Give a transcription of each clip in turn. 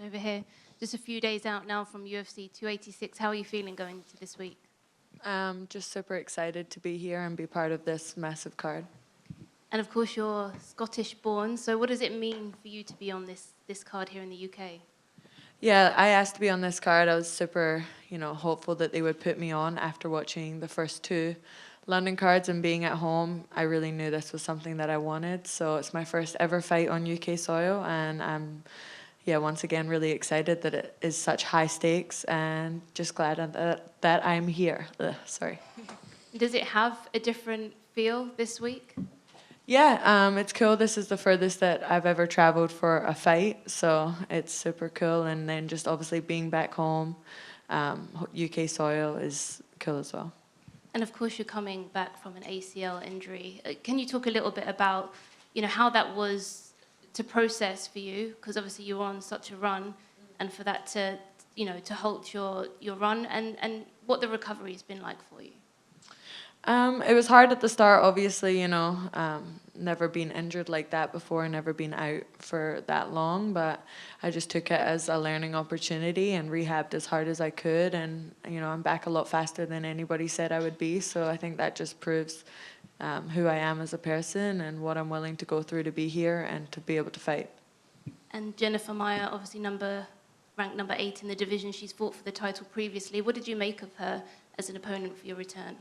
over here. Just a few days out now from UFC 286. How are you feeling going into this week? Just super excited to be here and be part of this massive card. And of course, you're Scottish born. So what does it mean for you to be on this card here in the UK? Yeah, I asked to be on this card. I was super, hopeful that they would put me on after watching the first two London cards and being at home. I really knew this was something that I wanted. So it's my first ever fight on UK soil, and I'm, once again really excited that it is such high stakes, and just glad that I'm here. Sorry. Does it have a different feel this week? Yeah, it's cool. This is the furthest that I've ever traveled for a fight, so it's super cool. And then just obviously being back home, UK soil is cool as well. And of course, you're coming back from an ACL injury. Can you talk a little bit about, how that was to process for you? Because obviously you were on such a run, and for that to, to halt your run, and what the recovery has been like for you. It was hard at the start, obviously, never been injured like that before, never been out for that long, but I just took it as a learning opportunity and rehabbed as hard as I could, and, I'm back a lot faster than anybody said I would be, so I think that just proves who I am as a person and what I'm willing to go through to be here and to be able to fight. And Jennifer Maia, obviously ranked number 8 in the division, she's fought for the title previously. What did you make of her as an opponent for your return?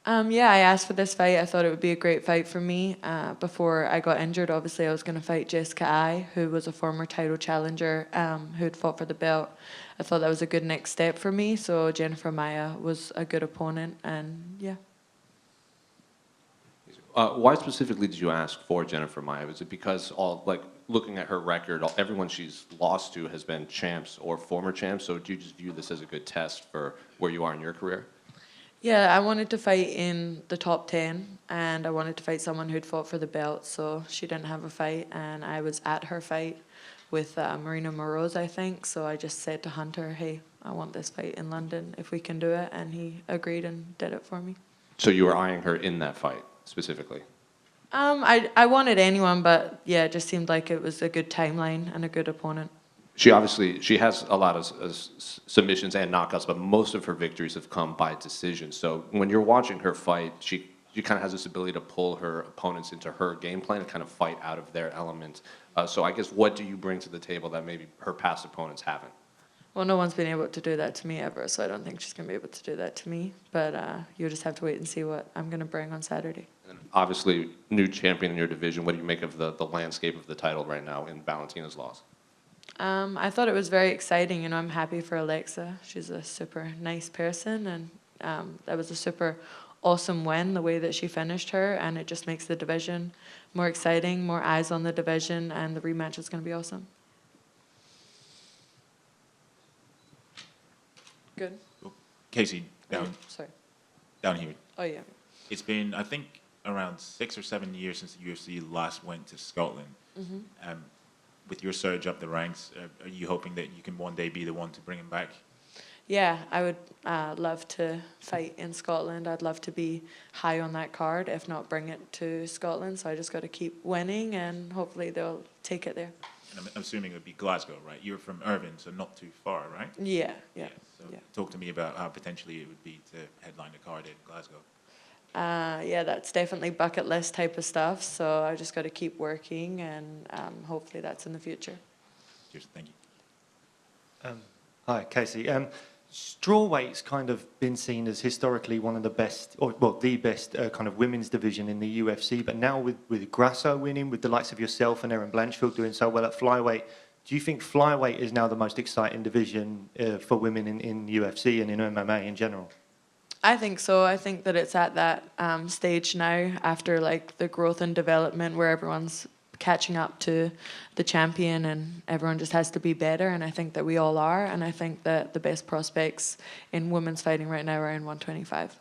I asked for this fight. I thought it would be a great fight for me. Before I got injured, obviously, I was going to fight Jessica Ai, who was a former title challenger who had fought for the belt. I thought that was a good next step for me, so Jennifer Maia was a good opponent, and yeah. Why specifically did you ask for Jennifer Maia? Was it because, looking at her record, everyone she's lost to has been champs or former champs, so do you just view this as a good test for where you are in your career? Yeah, I wanted to fight in the top 10, and I wanted to fight someone who'd fought for the belt, so she didn't have a fight, and I was at her fight with Marina Moroz, I think, so I just said to Hunter, hey, I want this fight in London if we can do it, and he agreed and did it for me. So you were eyeing her in that fight, specifically? I wanted anyone, but yeah, it just seemed like it was a good timeline and a good opponent. She has a lot of submissions and knockouts, but most of her victories have come by decision. So when you're watching her fight, she kind of has this ability to pull her opponents into her game plan and kind of fight out of their element. So I guess what do you bring to the table that maybe her past opponents haven't? Well, no one's been able to do that to me ever, so I don't think she's going to be able to do that to me. But you'll just have to wait and see what I'm going to bring on Saturday. And obviously, new champion in your division. What do you make of the landscape of the title right now in Valentina's loss? I thought it was very exciting. I'm happy for Alexa. She's a super nice person, and that was a super awesome win, the way that she finished her, and it just makes the division more exciting, more eyes on the division, and the rematch is going to be awesome. Good. Casey, Sorry. Down here. Oh, yeah. It's been, I think, around 6 or 7 years since the UFC last went to Scotland. Mm-hmm. With your surge up the ranks, are you hoping that you can one day be the one to bring him back? Yeah, I would love to fight in Scotland. I'd love to be high on that card, if not bring it to Scotland. So I just got to keep winning, and hopefully they'll take it there. And I'm assuming it would be Glasgow, right? You're from Irvine, so not too far, right? Yeah. So talk to me about how potentially it would be to headline a card in Glasgow. That's definitely bucket list type of stuff. So I just got to keep working, and hopefully that's in the future. Cheers, thank you. Hi, Casey. Strawweight's kind of been seen as historically one of the best, the best kind of women's division in the UFC. But now with Grasso winning, with the likes of yourself and Erin Blanchfield doing so well at flyweight, do you think flyweight is now the most exciting division for women in UFC and in MMA in general? I think so. I think that it's at that stage now after the growth and development where everyone's catching up to the champion and everyone just has to be better, and I think that we all are, and I think that the best prospects in women's fighting right now are in 125.